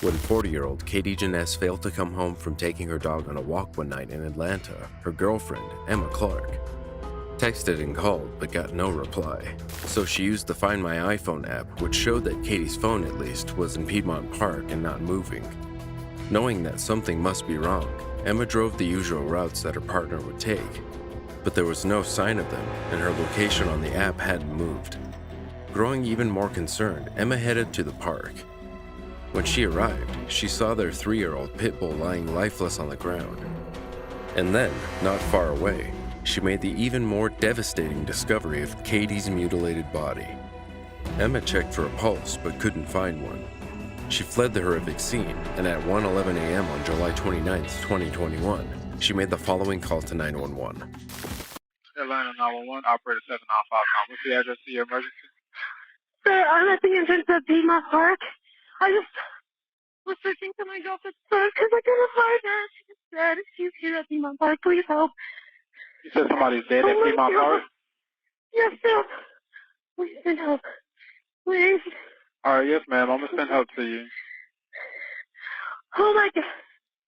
When 40-year-old Katie Janness failed to come home from taking her dog on a walk one night in Atlanta, her girlfriend, Emma Clark, texted and called but got no reply. So she used the Find My iPhone app, which showed that Katie's phone at least was in Piedmont Park and not moving. Knowing that something must be wrong, Emma drove the usual routes that her partner would take, but there was no sign of them, and her location on the app hadn't moved. Growing even more concerned, Emma headed to the park. When she arrived, she saw their 3-year-old pit bull lying lifeless on the ground. And then, not far away, she made the even more devastating discovery of Katie's mutilated body. Emma checked for a pulse but couldn't find one. She fled the horrific scene, and at 1:11 a.m. on July 29, 2021, she made the following call to 911. Atlanta 911, operator 7959. What's the address to your emergency? Sir, I'm at the entrance of Piedmont Park. I just was searching for my girlfriend's purse because I couldn't find her. She's dead. She's here at Piedmont Park. Please help. You said somebody's dead at Piedmont Park? Yes, sir. Please send help. Please. All right, yes, ma'am. I'm going to send help to you. Oh, my God.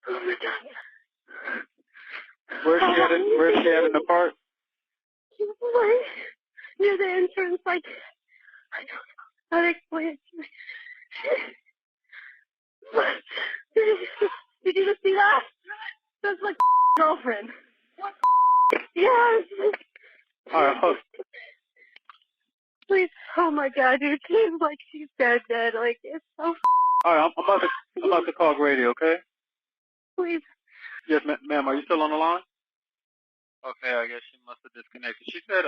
Oh, my God. Where's she at in the park? She's right near the entrance. Like, I don't know how to explain it to you. Did you just see that? That's my girlfriend. What? Yes. All right, hold. Please. Oh my God, dude. She's like, she's dead. Like, it's so. All right, I'm about to call Grady, okay? Please. Yes, ma'am. Are you still on the line? Okay, I guess she must have disconnected. She said,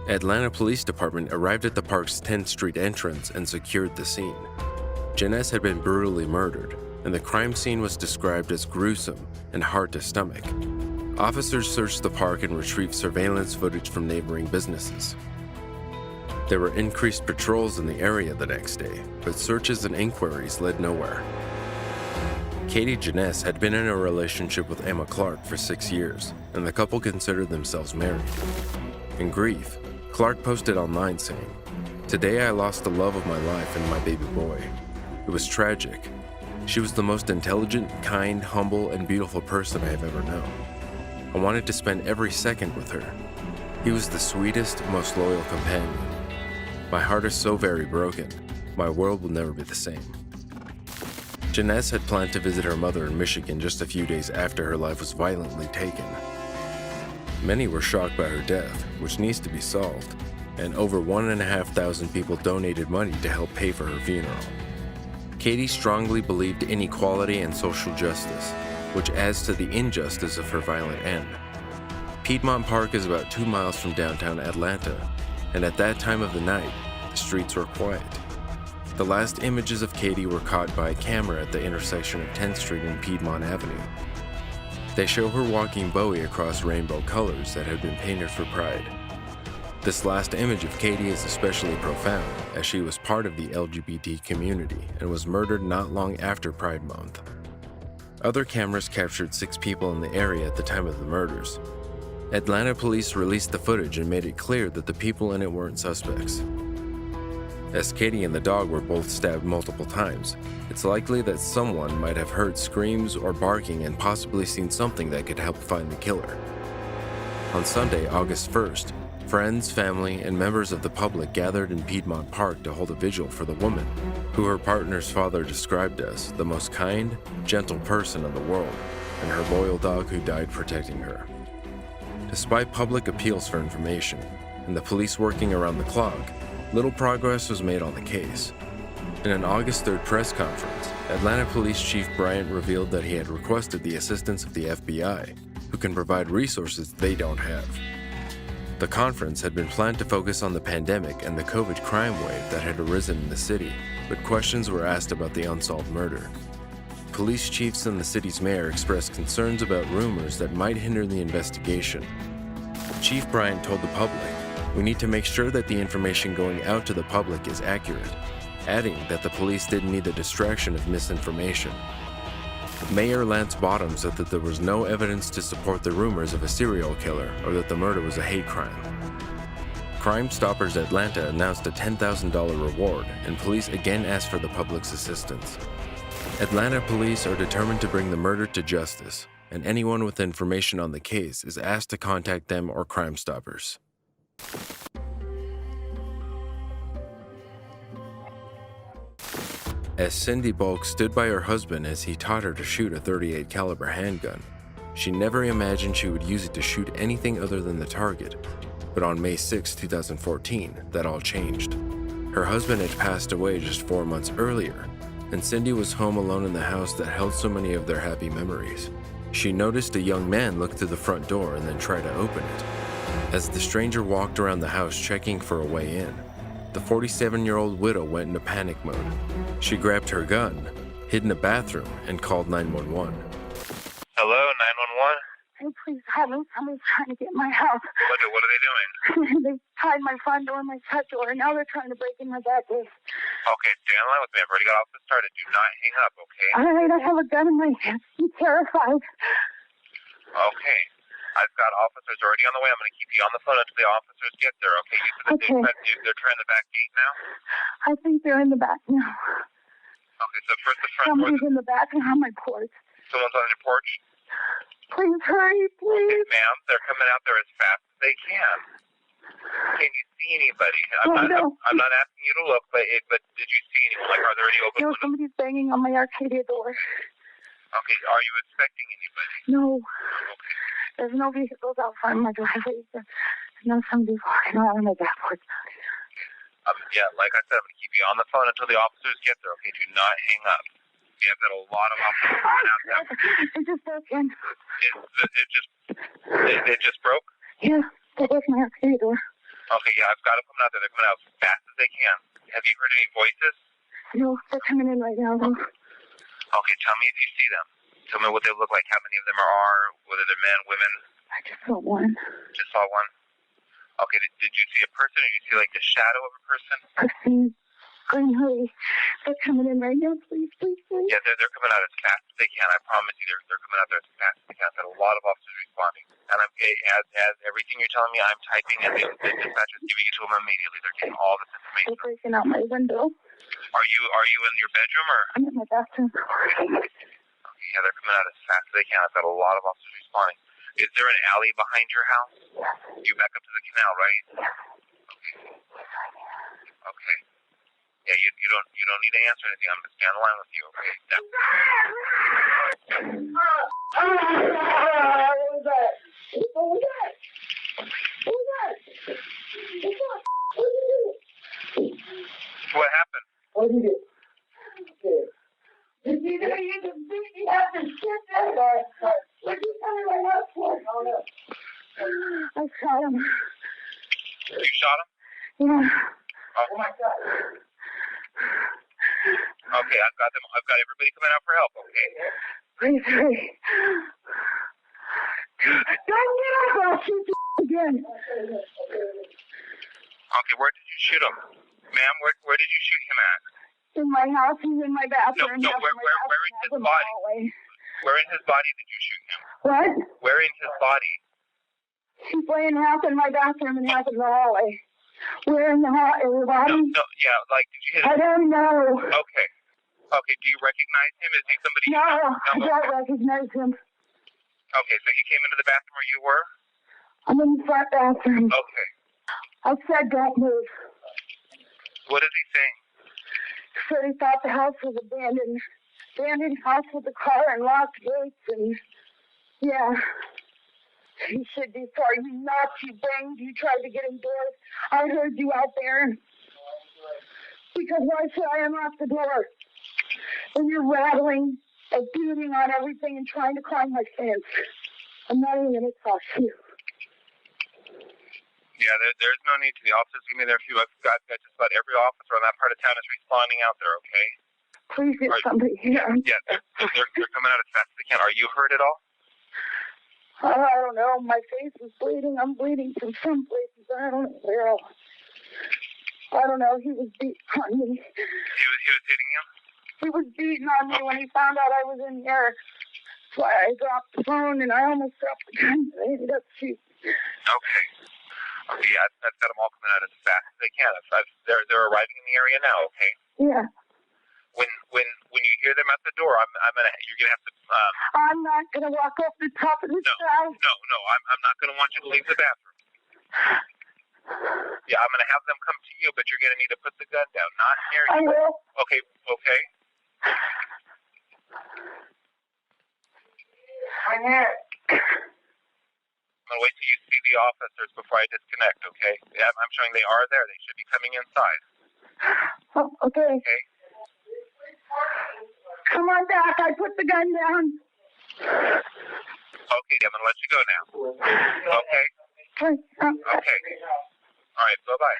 Atlanta Police Department arrived at the park's 10th Street entrance and secured the scene. Janness had been brutally murdered, and the crime scene was described as gruesome and hard to stomach. Officers searched the park and retrieved surveillance footage from neighboring businesses. There were increased patrols in the area the next day, but searches and inquiries led nowhere. Katie Janness had been in a relationship with Emma Clark for 6 years, and the couple considered themselves married. In grief, Clark posted online saying, "Today I lost the love of my life and my baby boy. It was tragic. She was the most intelligent, kind, humble, and beautiful person I have ever known. I wanted to spend every second with her. He was the sweetest, most loyal companion. My heart is so very broken. My world will never be the same." Janness had planned to visit her mother in Michigan just a few days after her life was violently taken. Many were shocked by her death, which needs to be solved, and over 1,500 people donated money to help pay for her funeral. Katie strongly believed in equality and social justice, which adds to the injustice of her violent end. Piedmont Park is about 2 miles from downtown Atlanta, and at that time of the night, the streets were quiet. The last images of Katie were caught by a camera at the intersection of 10th Street and Piedmont Avenue. They show her walking Bowie across rainbow colors that had been painted for Pride. This last image of Katie is especially profound, as she was part of the LGBT community and was murdered not long after Pride Month. Other cameras captured 6 people in the area at the time of the murders. Atlanta police released the footage and made it clear that the people in it weren't suspects. As Katie and the dog were both stabbed multiple times, it's likely that someone might have heard screams or barking and possibly seen something that could help find the killer. On Sunday, August 1st, friends, family, and members of the public gathered in Piedmont Park to hold a vigil for the woman, who her partner's father described as the most kind, gentle person in the world, and her loyal dog who died protecting her. Despite public appeals for information, and the police working around the clock, little progress was made on the case. In an August 3rd press conference, Atlanta Police Chief Bryant revealed that he had requested the assistance of the FBI, who can provide resources they don't have. The conference had been planned to focus on the pandemic and the COVID crime wave that had arisen in the city, but questions were asked about the unsolved murder. Police chiefs and the city's mayor expressed concerns about rumors that might hinder the investigation. Chief Bryant told the public, "We need to make sure that the information going out to the public is accurate," adding that the police didn't need the distraction of misinformation. Mayor Lance Bottoms said that there was no evidence to support the rumors of a serial killer or that the murder was a hate crime. Crime Stoppers Atlanta announced a $10,000 reward, and police again asked for the public's assistance. Atlanta police are determined to bring the murder to justice, and anyone with information on the case is asked to contact them or Crime Stoppers. As Cindy Bulk stood by her husband as he taught her to shoot a .38 caliber handgun, she never imagined she would use it to shoot anything other than the target. But on May 6, 2014, that all changed. Her husband had passed away just 4 months earlier, and Cindy was home alone in the house that held so many of their happy memories. She noticed a young man look through the front door and then try to open it. As the stranger walked around the house checking for a way in, the 47-year-old widow went into panic mode. She grabbed her gun, hid in a bathroom, and called 911. Hello, 911? Hey, please help me. Somebody's trying to get in my house. What are they doing? They tied my front door and my front door, and now they're trying to break in my back door. Okay, stay on the line with me. I've already got office started. Do not hang up, okay? All right, I have a gun in my hand. I'm terrified. Okay. I've got officers already on the way. I'm going to keep you on the phone until the officers get there, okay? You said that they're trying the back gate now? I think they're in the back now. Okay, so first the front door. Somebody's in the back and on my porch. Someone's on your porch? Please hurry, please. Ma'am, they're coming out there as fast as they can. Can you see anybody? I'm not asking you to look, but did you see anyone? Like, are there any open windows? Somebody's banging on my Arcadia door. Okay, are you expecting anybody? No. Okay. There's no vehicles out front of my driveway. There's no somebody walking around my back porch. Yeah, like I said, I'm going to keep you on the phone until the officers get there, okay? Do not hang up. We have got a lot of officers coming out there. It just broke in. It just broke? Yeah, they broke my Arcadia door. Okay, yeah, I've got them coming out there. They're coming out as fast as they can. Have you heard any voices? No, they're coming in right now, though. Okay, tell me if you see them. Tell me what they look like, how many of them are, whether they're men, women. I just saw one. Just saw one? Okay, did you see a person, or did you see, like, the shadow of a person? Green hoodie. They're coming in right now, please, please, please. Yeah, they're coming out as fast as they can. I promise you, they're coming out there as fast as they can. I've got a lot of officers responding. And as everything you're telling me, I'm typing, and the dispatcher's giving it to them immediately. They're getting all this information. They're breaking out my window. Are you in your bedroom, or? I'm in my bathroom. Okay, yeah, they're coming out as fast as they can. I've got a lot of officers responding. Is there an alley behind your house? Yes. You back up to the canal, right? Yes. Okay. Yeah, you don't need to answer anything. I'm gonna stay on the line with you, okay? Now. What was that? What was that? What was that? What did you do? What happened? What did you do? Did you do? You just beat me up and shit that guy. What you tell me right now for? Oh no. I shot him. You shot him? Yeah. Oh my God. Okay, I've got everybody coming out for help, okay? Please hurry. Don't get up, I'll shoot you again. Okay, where did you shoot him? Ma'am, where did you shoot him at? In my house, he's in my bathroom. No, where in his body? Where in his body did you shoot him? What? Where in his body? He's laying half in my bathroom and half in the hallway. Where in the body? No, yeah, like, did you hit him? I don't know. Okay. Okay, do you recognize him? Is he somebody No, I don't recognize him. Okay, so he came into the bathroom where you were? I'm in the front bathroom. Okay. I said don't move. What is he saying? He said he thought the house was abandoned. Abandoned house with a car and locked gates and, yeah. He should be sorry. You knocked, you banged, you tried to get indoors. I heard you out there. Because why should I unlock the door? And you're rattling and beating on everything and trying to climb my fence. I'm not even going to talk to you. Yeah, there's no need to. The officers give me their few. I've got just about every officer on that part of town is responding out there, okay? Please get somebody here. Yeah, they're coming out as fast as they can. Are you hurt at all? I don't know. My face is bleeding. I'm bleeding from some places. I don't know where else. I don't know. He was beating on me. He was hitting you? He was beating on me when he found out I was in there. That's why I dropped the phone and I almost dropped the gun. I ended up shooting. Okay. Okay, yeah, I've got them all coming out as fast as they can. They're arriving in the area now. Okay. Yeah. When you hear them at the door, you're gonna have to. I'm not gonna walk off the top of the stairs. No. I'm not gonna want you to leave the bathroom. Yeah, I'm gonna have them come to you, but you're gonna need to put the gun down, not near you. I will. Okay. I'm here. I'm gonna wait till you see the officers before I disconnect. Okay? Yeah, I'm showing they are there. They should be coming inside. Oh, okay. Okay. Come on back. I put the gun down. Okay, I'm gonna let you go now. Okay. Okay. All right. Bye-bye.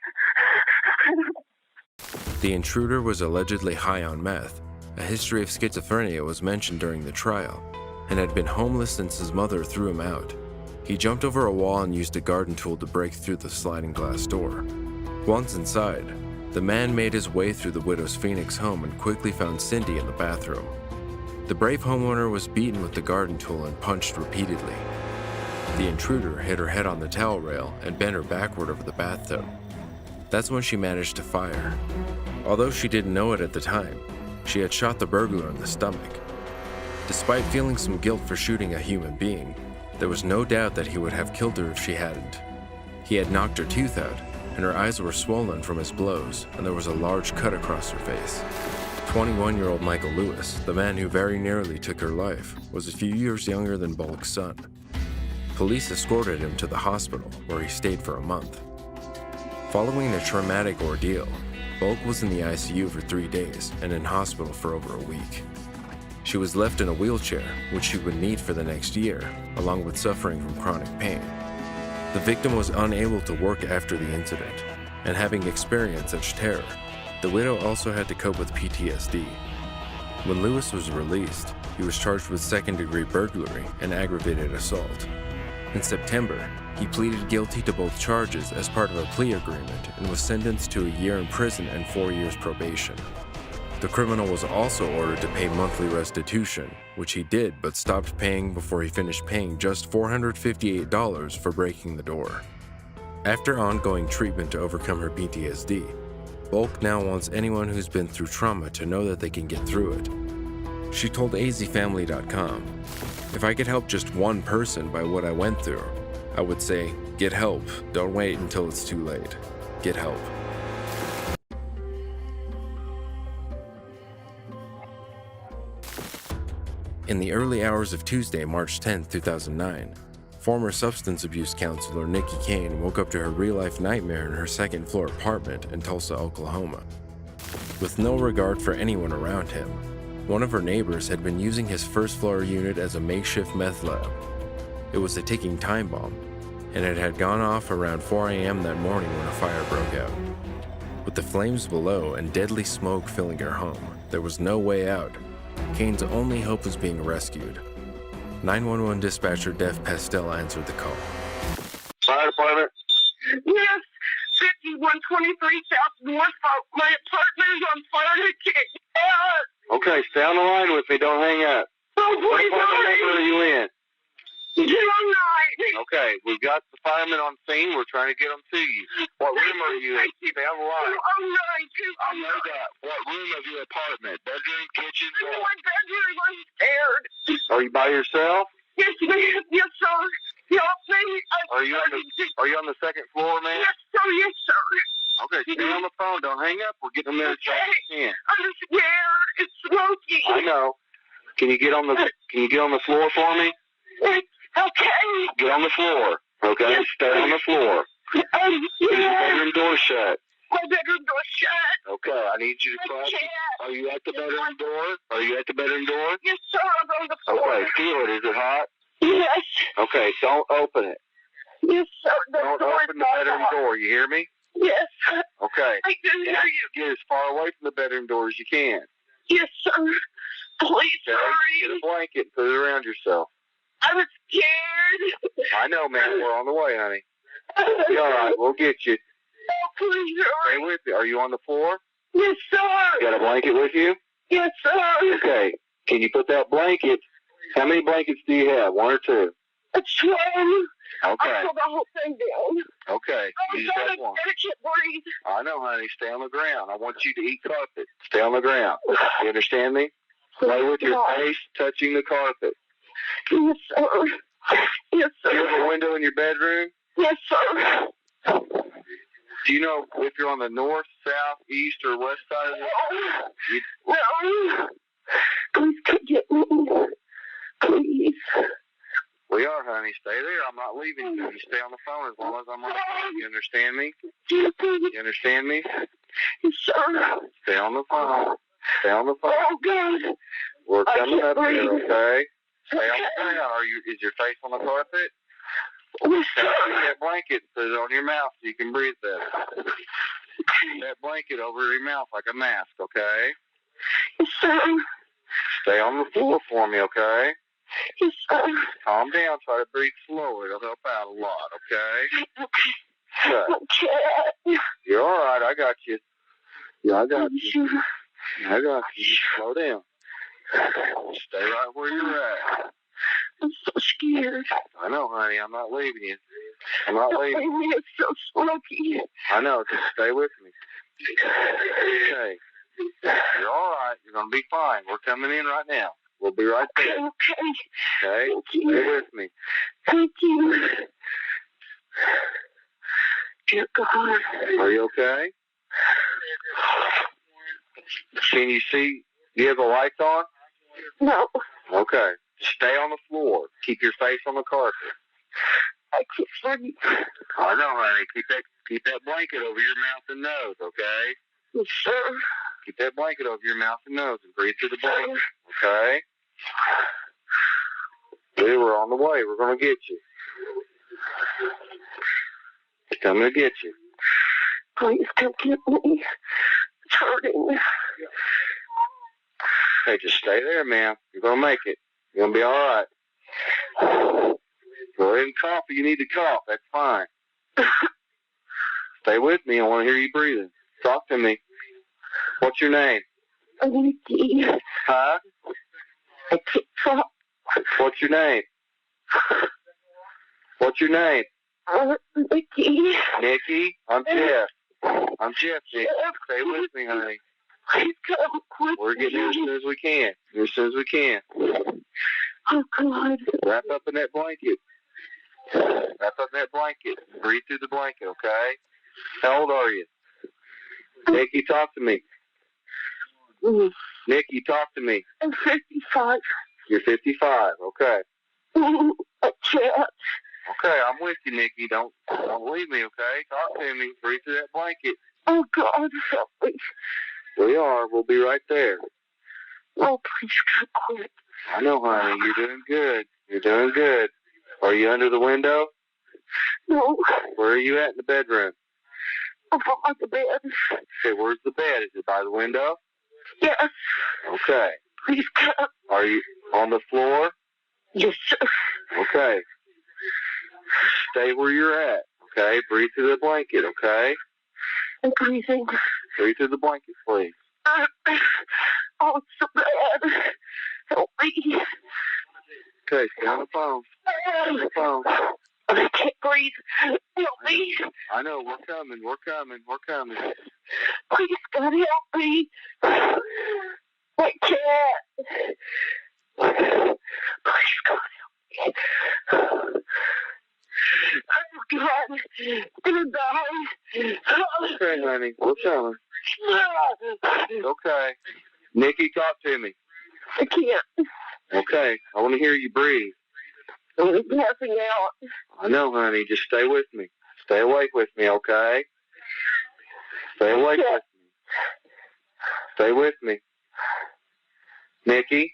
The intruder was allegedly high on meth. A history of schizophrenia was mentioned during the trial, and had been homeless since his mother threw him out. He jumped over a wall and used a garden tool to break through the sliding glass door. Once inside, the man made his way through the widow's Phoenix home and quickly found Cindy in the bathroom. The brave homeowner was beaten with the garden tool and punched repeatedly. The intruder hit her head on the towel rail and bent her backward over the bathtub. That's when she managed to fire. Although she didn't know it at the time, she had shot the burglar in the stomach. Despite feeling some guilt for shooting a human being, there was no doubt that he would have killed her if she hadn't. He had knocked her tooth out, and her eyes were swollen from his blows, and there was a large cut across her face. 21-year-old Michael Lewis, the man who very nearly took her life, was a few years younger than Bulk's son. Police escorted him to the hospital, where he stayed for a month. Following a traumatic ordeal, Bulk was in the ICU for 3 days and in hospital for over a week. She was left in a wheelchair, which she would need for the next year, along with suffering from chronic pain. The victim was unable to work after the incident, and having experienced such terror, the widow also had to cope with PTSD. When Lewis was released, he was charged with second-degree burglary and aggravated assault. In September, he pleaded guilty to both charges as part of a plea agreement and was sentenced to a year in prison and 4 years probation. The criminal was also ordered to pay monthly restitution, which he did but stopped paying before he finished paying just $458 for breaking the door. After ongoing treatment to overcome her PTSD, Bulk now wants anyone who's been through trauma to know that they can get through it. She told azfamily.com, "If I could help just one person by what I went through, I would say, get help. Don't wait until it's too late. Get help." In the early hours of Tuesday, March 10, 2009, former substance abuse counselor Nikki Kane woke up to her real-life nightmare in her second-floor apartment in Tulsa, Oklahoma. With no regard for anyone around him, one of her neighbors had been using his first-floor unit as a makeshift meth lab. It was a ticking time bomb, and it had gone off around 4 a.m. that morning when a fire broke out. With the flames below and deadly smoke filling her home, there was no way out. Kane's only hope was being rescued. 911 dispatcher Jeff Pestell answered the call. Fire department? Yes, 5123 South North Park. My apartment is on fire. I can't get out. Okay, stay on the line with me. Don't hang up. Oh, What please, apartment number are you in? 209. Okay, we've got the firemen on scene. We're trying to get them to you. What room are you in? Stay on the line. 209. I know that. What room of your apartment? Bedroom, kitchen? My bedroom. I'm scared. Are you by yourself? Yes, ma'am. Yes, sir. Help me. Are you on the second floor, man? Yes, sir. Yes, sir. Okay, stay on the phone. Don't hang up. We're getting them there as fast as we can. I'm scared. It's smoky. I know. Can you get on the floor for me? Okay. Get on the floor. Okay? Yes, Stay on the floor. Is your Yeah. bedroom door shut? My bedroom door's shut. Okay, I need you to I crack. can't. Are you at the bedroom door? Are you at the bedroom door? Yes, sir. I'm on the floor. Okay, feel it. Is it hot? Yes. Okay, don't open it. Yes, sir. The Don't door open is the bedroom locked. door. You hear me? Yes. Okay. I can hear you. Get as far away from the bedroom door as you can. Yes, sir. Please Okay? Get a hurry. blanket and put it around yourself. I'm scared. I know, man. We're on the way, honey. Be all right. We'll get you. Oh, please Stay hurry. with me. Are you on the floor? Yes, You sir. got a blanket with you? Yes, sir. Okay. Can you put that blanket? How many blankets do you have? One or two? It's one. Okay. I pulled the whole thing down. Okay. Oh, You just God, have one. I can't breathe. I know, honey. Stay on the ground. I want you to eat carpet. Stay on the ground. You understand me? Lay with your face touching the carpet. Yes, sir. Yes, sir. Do you have a window in your bedroom? Yes, sir. Do you know if you're on the north, south, east, or west side of it? No. Please come get me. Please. We are, honey. Stay there. I'm not leaving you. You stay on the phone as long as I'm on the phone. You understand me? You understand me? Yes, sir. Stay on the phone. Stay on the phone. Oh, God. We're coming up breathe. here, okay? Stay on the ground. Is your face on the carpet? Yes, Take sir. that blanket and put it on your mouth so you can breathe better. That blanket over your mouth like a mask, okay? Yes, sir. Stay on the floor for me, okay? Yes, sir. Calm down. Try to breathe slower. It'll help out a lot, okay? Okay. Okay. You're all right. I got you. Yeah, I got you. Sure. I got you. Just slow down. Stay right where you're at. I'm so scared. I know, honey. I'm not leaving you. I'm not leaving you. It's so smoky. I know. Just stay with me. Okay. You're all right. You're going to be fine. We're coming in right now. We'll be right there. Okay. Okay? Thank you. Stay with me. Thank you. Dear God. Are you okay? Can you see? Do you have the lights on? No. Okay. Stay on the floor. Keep your face on the carpet. I can't breathe. I know, honey. Keep that blanket over your mouth and nose, okay? Yes, sir. Keep that blanket over your mouth and nose and breathe through the blanket, okay? We were on the way. We're going to get you. It's coming to get you. Please come get me. It's hurting. Hey, just stay there, man. You're going to make it. You're going to be all right. Go ahead and cough if you need to cough. That's fine. Stay with me. I want to hear you breathing. Talk to me. What's your name? Nikki. Huh? I can't talk. What's your name? What's your name? Nikki. Nikki? I'm Jeff. I'm Jeff, Nikki. Stay with me, honey. Please come quick. We're getting here as soon as we can. As soon as we can. Oh, God. Wrap up in that blanket. Wrap up in that blanket. Breathe through the blanket, okay? How old are you? Nikki, talk to me. Nikki, talk to me. I'm 55. You're 55, okay. I can't. Okay, I'm with you, Nikki. Don't leave me, okay? Talk to me. Breathe through that blanket. Oh, God, help me. We are. We'll be right there. Oh, please come quick. I know, honey. You're doing good. You're doing good. Are you under the window? No. Where are you at in the bedroom? I'm on the bed. Okay, where's the bed? Is it by the window? Yes. Okay. Please come. Are you on the floor? Yes, sir. Okay. Stay where you're at, okay? Breathe through the blanket, okay? I'm breathing. Breathe through the blanket, please. Oh, it's so bad. Help me. Okay, stay on the phone. Stay on the phone. I can't breathe. Help me. I know, we're coming, we're coming, we're coming. Please, God, help me. I can't. Please, God, help me. Oh, God. I'm gonna die. Okay, honey, we're coming. Okay. Nikki, talk to me. I can't. Okay, I want to hear you breathe. I'm passing out. I know, honey, just stay with me. Stay awake with me, okay? Stay awake with me. Stay with me. Nikki?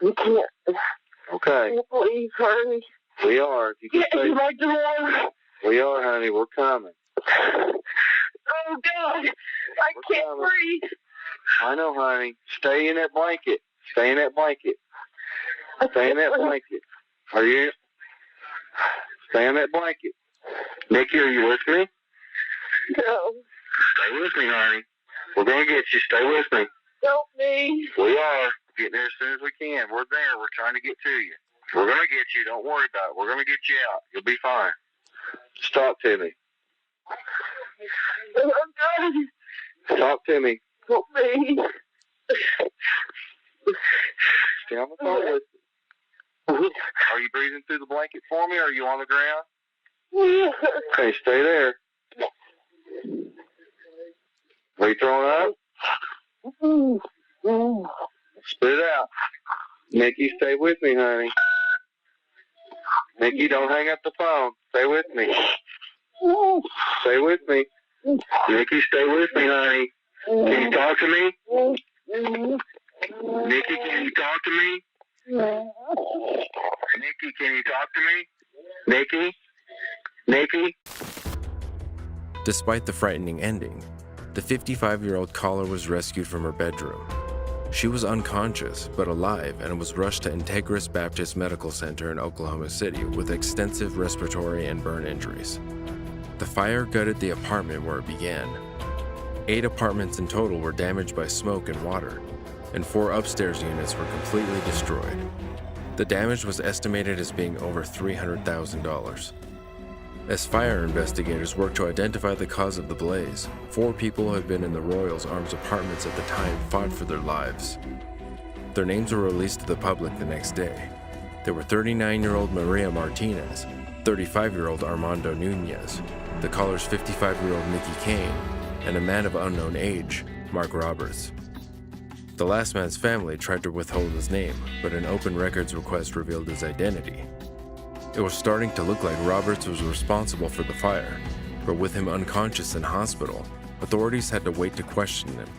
I can't. Okay. Please, hurry. We are. If you can Get stay. to my door. We are, honey. We're coming. Oh, God. I can't breathe. I know, honey. Stay in that blanket. Stay in that blanket. Stay in that blanket. Are you? Stay in that blanket. Nikki, are you with me? No. Stay with me, honey. We're going to get you. Stay with me. Help me. We are. Getting there as soon as we can. We're there. We're trying to get to you. We're going to get you. Don't worry about it. We're going to get you out. You'll be fine. Just talk to me. Talk to me. Help me. Stay on the phone with me. Are you breathing through the blanket for me, or are you on the ground? Okay, stay there. Are you throwing up? Spit it out. Nikki, stay with me, honey. Nikki, don't hang up the phone. Stay with me. Stay with me. Nikki, stay with me, honey. Can you talk to me? Nikki, can you talk to me? Nikki, can you talk to me? Nikki? Nikki? Despite the frightening ending, the 55-year-old caller was rescued from her bedroom. She was unconscious but alive and was rushed to Integris Baptist Medical Center in Oklahoma City with extensive respiratory and burn injuries. The fire gutted the apartment where it began. 8 apartments in total were damaged by smoke and water, and 4 upstairs units were completely destroyed. The damage was estimated as being over $300,000. As fire investigators worked to identify the cause of the blaze, 4 people who had been in the Royals Arms apartments at the time fought for their lives. Their names were released to the public the next day. They were 39-year-old Maria Martinez, 35-year-old Armando Nunez, the caller's 55-year-old Nikki Kane, and a man of unknown age, Mark Roberts. The last man's family tried to withhold his name, but an open records request revealed his identity. It was starting to look like Roberts was responsible for the fire, but with him unconscious in hospital, authorities had to wait to question him.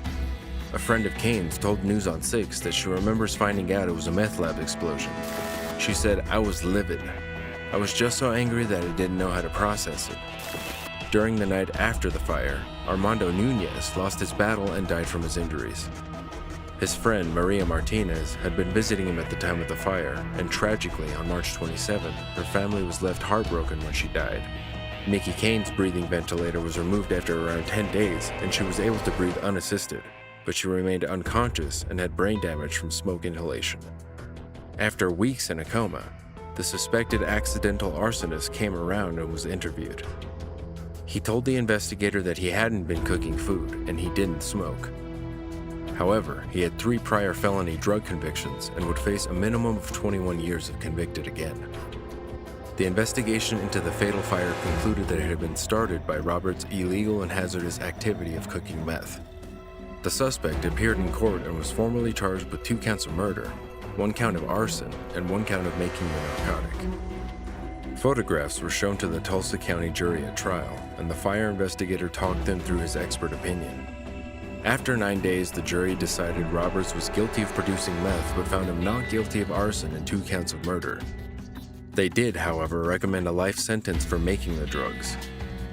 A friend of Kane's told News on 6 that she remembers finding out it was a meth lab explosion. She said, "I was livid. I was just so angry that I didn't know how to process it." During the night after the fire, Armando Nunez lost his battle and died from his injuries. His friend, Maria Martinez, had been visiting him at the time of the fire, and tragically, on March 27, her family was left heartbroken when she died. Nikki Kane's breathing ventilator was removed after around 10 days, and she was able to breathe unassisted, but she remained unconscious and had brain damage from smoke inhalation. After weeks in a coma, the suspected accidental arsonist came around and was interviewed. He told the investigator that he hadn't been cooking food, and he didn't smoke. However, he had 3 prior felony drug convictions and would face a minimum of 21 years if convicted again. The investigation into the fatal fire concluded that it had been started by Roberts' illegal and hazardous activity of cooking meth. The suspect appeared in court and was formally charged with 2 counts of murder, 1 count of arson, and 1 count of making the narcotic. Photographs were shown to the Tulsa County jury at trial, and the fire investigator talked them through his expert opinion. After 9 days, the jury decided Roberts was guilty of producing meth but found him not guilty of arson and 2 counts of murder. They did, however, recommend a life sentence for making the drugs.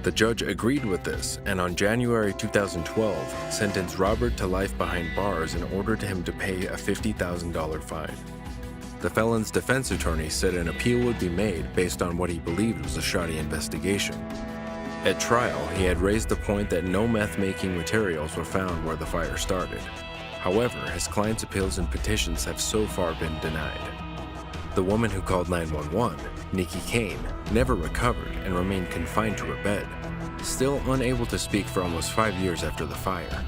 The judge agreed with this, and on January 2012, sentenced Robert to life behind bars and ordered him to pay a $50,000 fine. The felon's defense attorney said an appeal would be made based on what he believed was a shoddy investigation. At trial, he had raised the point that no meth-making materials were found where the fire started. However, his client's appeals and petitions have so far been denied. The woman who called 911, Nikki Kane, never recovered and remained confined to her bed, still unable to speak for almost 5 years after the fire.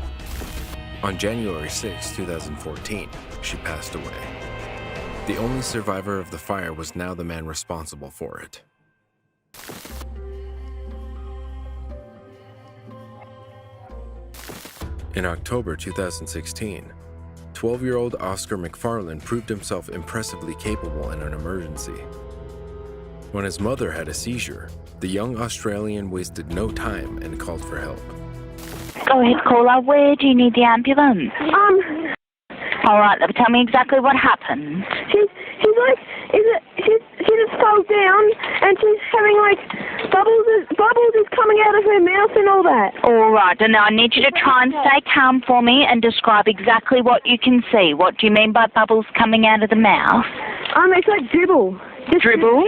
On January 6, 2014, she passed away. The only survivor of the fire was now the man responsible for it. In October 2016, 12-year-old Oscar McFarland proved himself impressively capable in an emergency. When his mother had a seizure, the young Australian wasted no time and called for help. Go ahead, caller. Where do you need the ambulance? All right, tell me exactly what happened. She just fell down and she's having like bubbles is coming out of her mouth and all that. All right, and now I need you to try and stay calm for me and describe exactly what you can see. What do you mean by bubbles coming out of the mouth? It's like dribble. Dribble?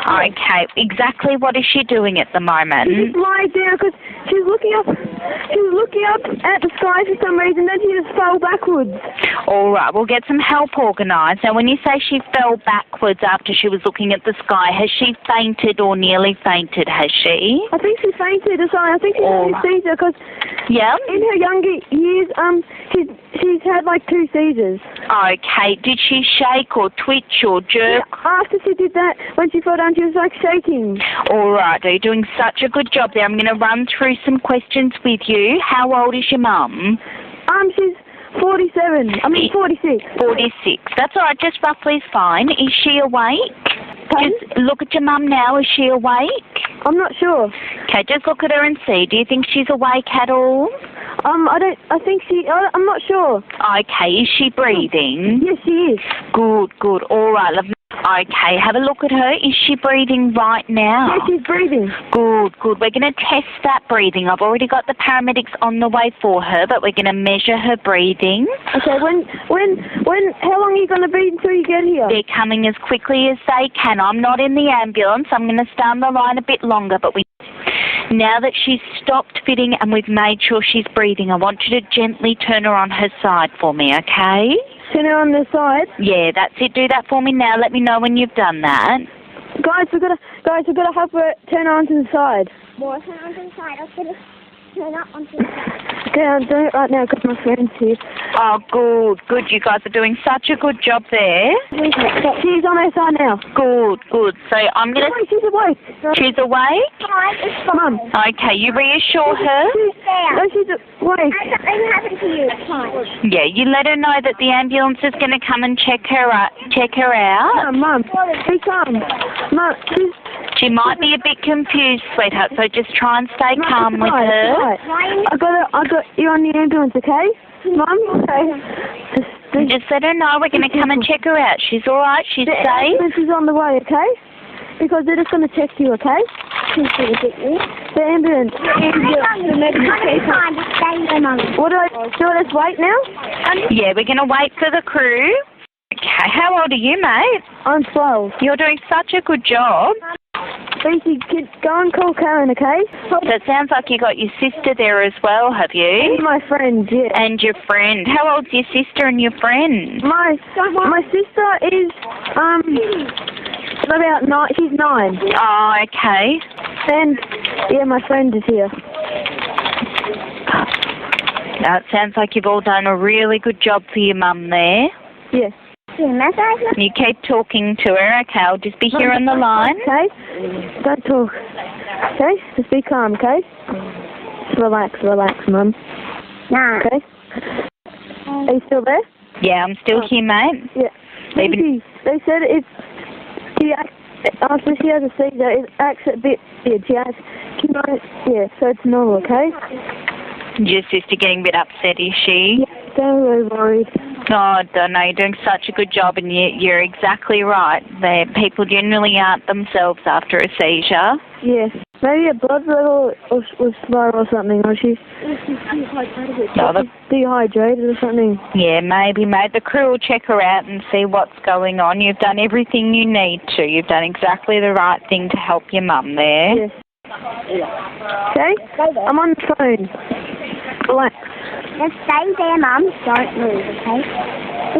Okay, exactly what is she doing at the moment? She just lied down because she was looking up at the sky for some reason, then she just fell backwards. All right, we'll get some help organised. Now, when you say she fell backwards after she was looking at the sky, has she fainted or nearly fainted, has she? I think she fainted or something. I think she had a seizure because in her younger years, she's had like 2 seizures. Okay, did she shake or twitch or jerk? Yeah, after she did that, when she fell down, she was like shaking. All right, you're doing such a good job there. I'm going to run through some questions with you. How old is your mum? She's 47. 46. 46. That's all right, just roughly is fine. Is she awake? Pardon? Just look at your mum now. Is she awake? I'm not sure. Okay, just look at her and see. Do you think she's awake at all? I'm not sure. Okay, is she breathing? Yes, she is. Good, good. All right, love. Okay, have a look at her. Is she breathing right now? Yes, she's breathing. Good, good. We're going to test that breathing. I've already got the paramedics on the way for her, but we're going to measure her breathing. Okay, how long are you going to be until you get here? They're coming as quickly as they can. I'm not in the ambulance. I'm going to stay on the line a bit longer, but now that she's stopped fitting and we've made sure she's breathing, I want you to gently turn her on her side for me, okay? Turn her on the side? Yeah, that's it. Do that for me now. Let me know when you've done that. Guys, we've got to have her turn her onto the side. Well, turn onto the side. I was going to turn up onto the side. Okay, I'm doing it right now because my friend's here. Oh, good, good. You guys are doing such a good job there. She's on her side now. Good, good. So I'm going to... She's awake. She's awake? Mum. Okay, you reassure her? No, she's awake. Something happened to you. It's fine. Yeah, you let her know that the ambulance is going to come and check her out. Mum, be calm. Mum, she might be a bit confused, sweetheart, so just try and stay calm with her. Right. I got you on the ambulance, okay? Mum? Okay. Just let her know we're going to come and check her out. She's all right. She's safe. The ambulance is on the way, okay? Because they're just going to check you, okay? The ambulance. The medical station. What do I just wait now? Yeah, we're going to wait for the crew. Okay, how old are you, mate? I'm 12. You're doing such a good job. Lucy, go and call Karen, okay? So it sounds like you got your sister there as well, have you? And my friend, yeah. And your friend. How old's your sister and your friend? My sister is, about 9. She's 9. Oh, okay. And, yeah, my friend is here. Now, it sounds like you've all done a really good job for your mum there. Yeah. You keep talking to her, okay? I'll just be here on the line. Okay? Don't talk. Okay? Just be calm, okay? Just relax, Mum. Nah. Okay? Are you still there? Yeah, I'm still here, mate. Yeah. They said after she has a seizure, it acts a bit weird. So it's normal, okay? Your sister getting a bit upset, is she? Yeah, don't really worried. Oh, I don't know. You're doing such a good job, and you're exactly right. People generally aren't themselves after a seizure. Yes. Maybe her blood level was low or something, or she's dehydrated or something. Yeah, maybe. The crew will check her out and see what's going on. You've done everything you need to. You've done exactly the right thing to help your mum there. Yes. Okay? I'm on the phone. Relax. Just stay there, Mum. Don't move, okay?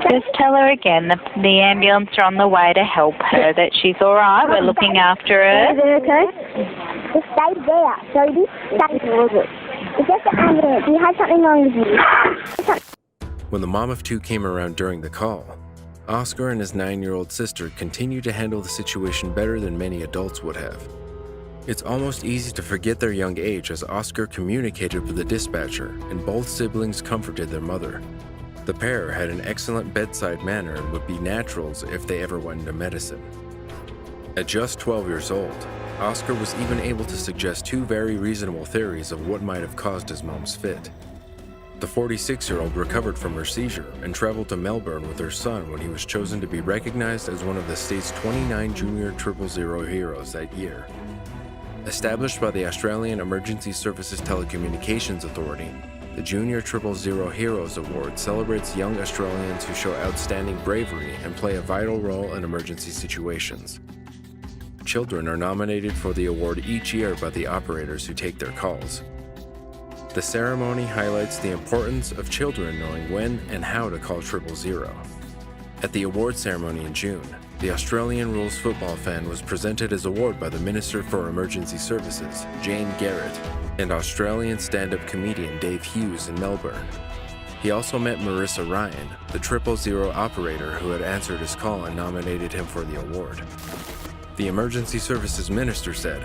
Just tell her again that the ambulance are on the way to help her, that she's all right. We're looking after her. Is it okay? Just stay there. Jody, stay there. It's just the ambulance. You have something wrong with you. When the mom of 2 came around during the call, Oscar and his 9-year-old sister continued to handle the situation better than many adults would have. It's almost easy to forget their young age as Oscar communicated with the dispatcher and both siblings comforted their mother. The pair had an excellent bedside manner and would be naturals if they ever went into medicine. At just 12 years old, Oscar was even able to suggest 2 very reasonable theories of what might have caused his mom's fit. The 46-year-old recovered from her seizure and traveled to Melbourne with her son when he was chosen to be recognized as one of the state's 29 Junior 000 heroes that year. Established by the Australian Emergency Services Telecommunications Authority, the Junior 000 Heroes Award celebrates young Australians who show outstanding bravery and play a vital role in emergency situations. children are nominated for the award each year by the operators who take their calls. The ceremony highlights the importance of children knowing when and how to call 000. At the award ceremony in June, the Australian rules football fan was presented his award by the Minister for Emergency Services, Jane Garrett, and Australian stand-up comedian Dave Hughes in Melbourne. He also met Marissa Ryan, the 000 operator who had answered his call and nominated him for the award. The Emergency Services Minister said,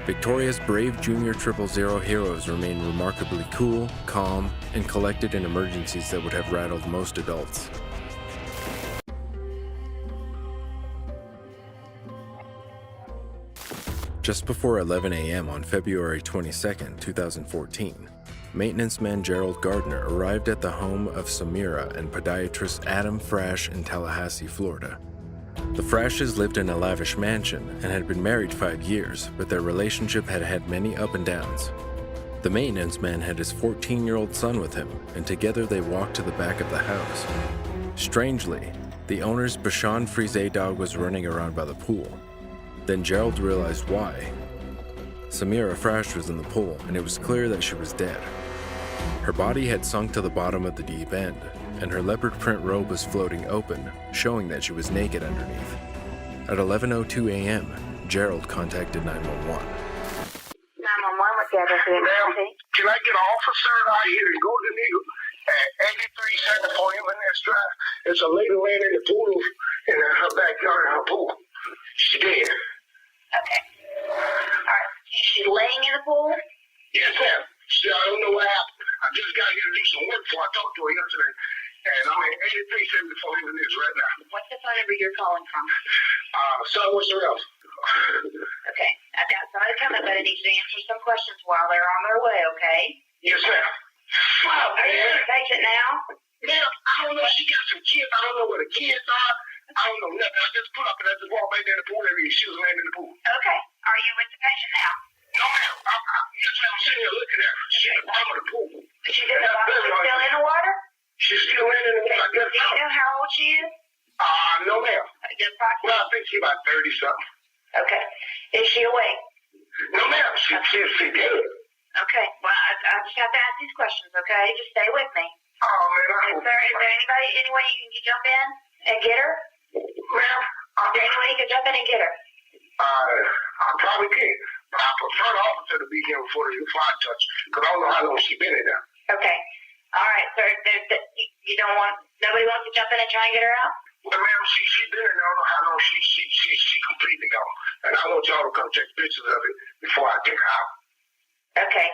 "Victoria's brave junior 000 heroes remain remarkably cool, calm, and collected in emergencies that would have rattled most adults." Just before 11 a.m. on February 22, 2014, maintenance man Gerald Gardner arrived at the home of Samira and podiatrist Adam Frash in Tallahassee, Florida. The Frashes lived in a lavish mansion and had been married 5 years, but their relationship had had many up and downs. The maintenance man had his 14-year-old son with him, and together they walked to the back of the house. Strangely, the owner's Bichon Frise dog was running around by the pool. Then Gerald realized why. Samira Frash was in the pool, and it was clear that she was dead. Her body had sunk to the bottom of the deep end, and her leopard print robe was floating open, showing that she was naked underneath. At 11:02 a.m., Gerald contacted 911. 911, what's the address of the emergency? Can I get an officer out here and go to the at 83 Center for him in this drive? There's a lady laying in the pool in her backyard in her pool. She's dead. Okay. All right. Is she laying in the pool? Yes, ma'am. I don't know what happened. I just got here to do some work before I talked to her yesterday. And I'm at 8374 in this right now. What's the phone number you're calling from? Somewhere else. Okay. I've got somebody coming, but I need you to answer some questions while they're on their way, okay? Yes, ma'am. Are you with the patient now? Ma'am, I don't know. She got some kids. I don't know where the kids are. I don't know nothing. I just put up and I just walked back there in the pool area. She was laying in the pool. Okay. Are you with the patient now? No, ma'am. Yes, ma'am. I'm sitting here looking at her. She's at the bottom of the pool. She's in the water? She's still in the water? She's still in the water. I guess. Do you know how old she is? No, ma'am. Just approximately? Well, I think she's about 30-something. Okay. Is she awake? No, ma'am. She's dead. Okay. Well, I just have to ask these questions, okay? Just stay with me. Oh, man. Is there any way you can jump in and get her? Ma'am? Is there any way you can jump in and get her? I probably can. But I prefer the officer to be here before I touch, because I don't know how long she's been in there. Okay. All right, sir. You don't want, nobody wants to jump in and try and get her out? Well, ma'am, she's been in there. I don't know how long she completely gone. And I want y'all to come take pictures of it before I take her out. Okay.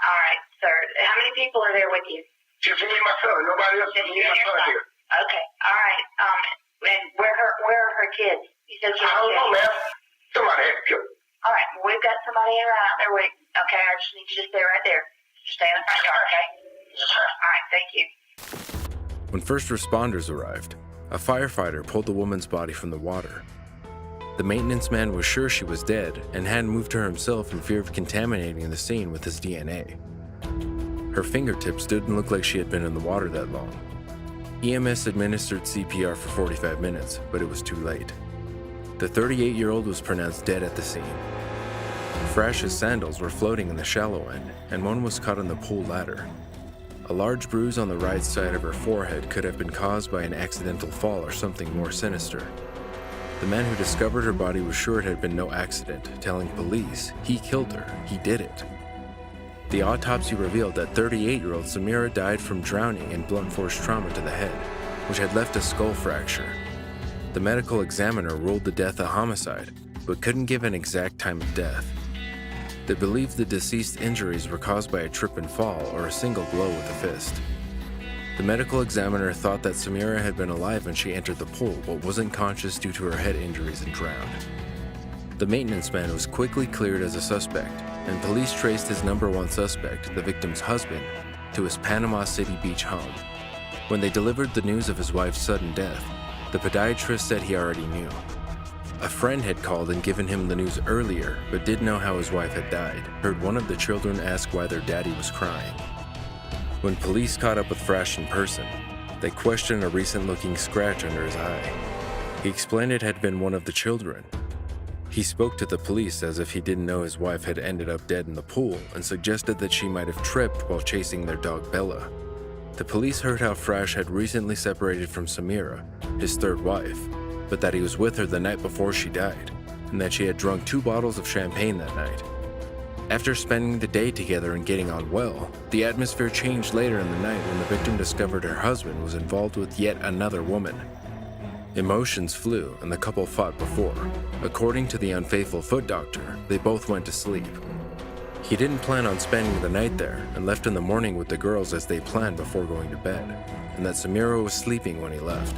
All right, sir. How many people are there with you? Just me and my son. Nobody else. Just me and my son here. Okay. All right. And where are her kids? You said she I don't know, ma'am. Somebody had to kill her. All right. Well, we've got somebody around out there waiting. Okay. I just need you to stay right there. Just stay in the front yard, okay? All right. Thank you. When first responders arrived, a firefighter pulled the woman's body from the water. The maintenance man was sure she was dead and hadn't moved her himself in fear of contaminating the scene with his DNA. Her fingertips didn't look like she had been in the water that long. EMS administered CPR for 45 minutes, but it was too late. The 38-year-old was pronounced dead at the scene. Frash's sandals were floating in the shallow end, and one was caught in the pool ladder. A large bruise on the right side of her forehead could have been caused by an accidental fall or something more sinister. The man who discovered her body was sure it had been no accident, telling police he killed her, he did it. The autopsy revealed that 38-year-old Samira died from drowning and blunt force trauma to the head, which had left a skull fracture. The medical examiner ruled the death a homicide, but couldn't give an exact time of death. They believed the deceased's injuries were caused by a trip and fall or a single blow with a fist. The medical examiner thought that Samira had been alive when she entered the pool, but wasn't conscious due to her head injuries and drowned. The maintenance man was quickly cleared as a suspect, and police traced his number one suspect, the victim's husband, to his Panama City Beach home. When they delivered the news of his wife's sudden death, the podiatrist said he already knew. A friend had called and given him the news earlier, but didn't know how his wife had died. Heard one of the children ask why their daddy was crying. When police caught up with Frash in person, they questioned a recent-looking scratch under his eye. He explained it had been one of the children. He spoke to the police as if he didn't know his wife had ended up dead in the pool and suggested that she might have tripped while chasing their dog Bella. The police heard how Frash had recently separated from Samira, his third wife, but that he was with her the night before she died, and that she had drunk 2 bottles of champagne that night. After spending the day together and getting on well, the atmosphere changed later in the night when the victim discovered her husband was involved with yet another woman. Emotions flew and the couple fought before. According to the unfaithful foot doctor, they both went to sleep. He didn't plan on spending the night there and left in the morning with the girls as they planned before going to bed, and that Samira was sleeping when he left.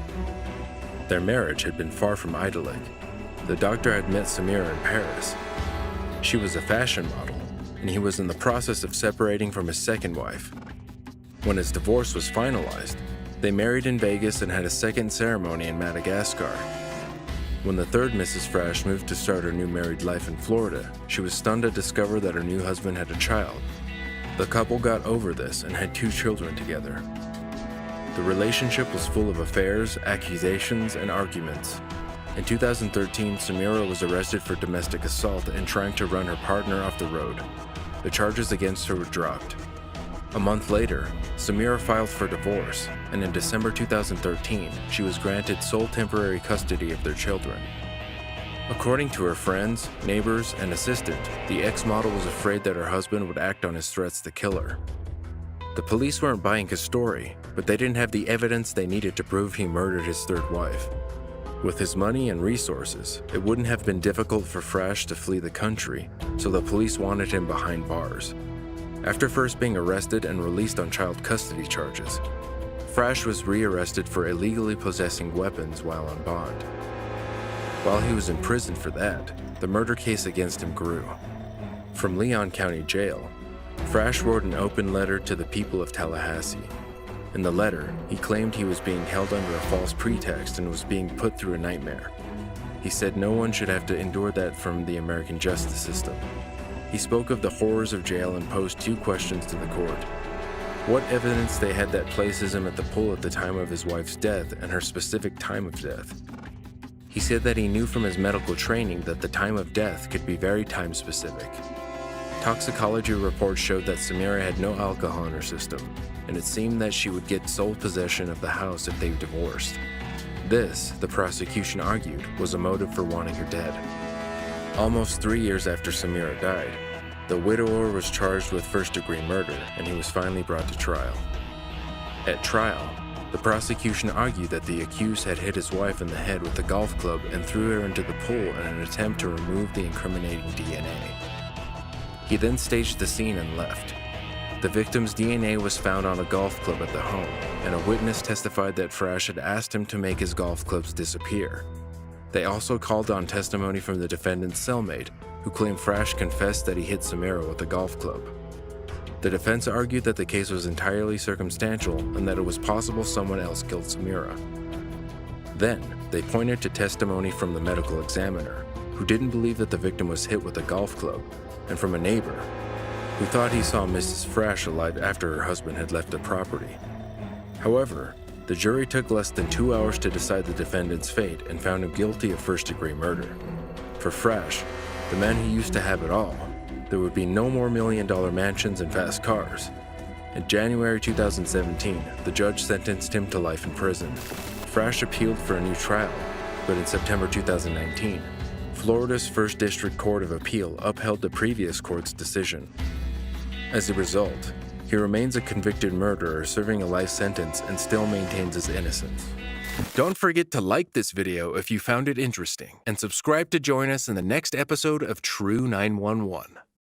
Their marriage had been far from idyllic. The doctor had met Samira in Paris. She was a fashion model, and he was in the process of separating from his second wife. When his divorce was finalized, they married in Vegas and had a second ceremony in Madagascar. When the third Mrs. Frash moved to start her new married life in Florida, she was stunned to discover that her new husband had a child. The couple got over this and had 2 children together. The relationship was full of affairs, accusations, and arguments. In 2013, Samira was arrested for domestic assault and trying to run her partner off the road. The charges against her were dropped. A month later, Samira filed for divorce, and in December 2013, she was granted sole temporary custody of their children. According to her friends, neighbors, and assistant, the ex-model was afraid that her husband would act on his threats to kill her. The police weren't buying his story, but they didn't have the evidence they needed to prove he murdered his third wife. With his money and resources, it wouldn't have been difficult for Frash to flee the country, so the police wanted him behind bars. After first being arrested and released on child custody charges, Frash was rearrested for illegally possessing weapons while on bond. While he was in prison for that, the murder case against him grew. From Leon County Jail, Frash wrote an open letter to the people of Tallahassee. In the letter, he claimed he was being held under a false pretext and was being put through a nightmare. He said no one should have to endure that from the American justice system. He spoke of the horrors of jail and posed 2 questions to the court. What evidence they had that places him at the pool at the time of his wife's death and her specific time of death. He said that he knew from his medical training that the time of death could be very time specific. Toxicology reports showed that Samira had no alcohol in her system, and it seemed that she would get sole possession of the house if they divorced. This, the prosecution argued, was a motive for wanting her dead. Almost 3 years after Samira died, the widower was charged with first-degree murder, and he was finally brought to trial. At trial, the prosecution argued that the accused had hit his wife in the head with a golf club and threw her into the pool in an attempt to remove the incriminating DNA. He then staged the scene and left. The victim's DNA was found on a golf club at the home, and a witness testified that Frash had asked him to make his golf clubs disappear. They also called on testimony from the defendant's cellmate, who claimed Frash confessed that he hit Samira with a golf club. The defense argued that the case was entirely circumstantial and that it was possible someone else killed Samira. Then, they pointed to testimony from the medical examiner, who didn't believe that the victim was hit with a golf club, and from a neighbor, who thought he saw Mrs. Frash alive after her husband had left the property. However, the jury took less than 2 hours to decide the defendant's fate and found him guilty of first-degree murder. For Frash, the man who used to have it all, there would be no more million-dollar mansions and fast cars. In January 2017, the judge sentenced him to life in prison. Frash appealed for a new trial, but in September 2019, Florida's First District Court of Appeal upheld the previous court's decision. As a result, he remains a convicted murderer serving a life sentence and still maintains his innocence. Don't forget to like this video if you found it interesting, and subscribe to join us in the next episode of True 911.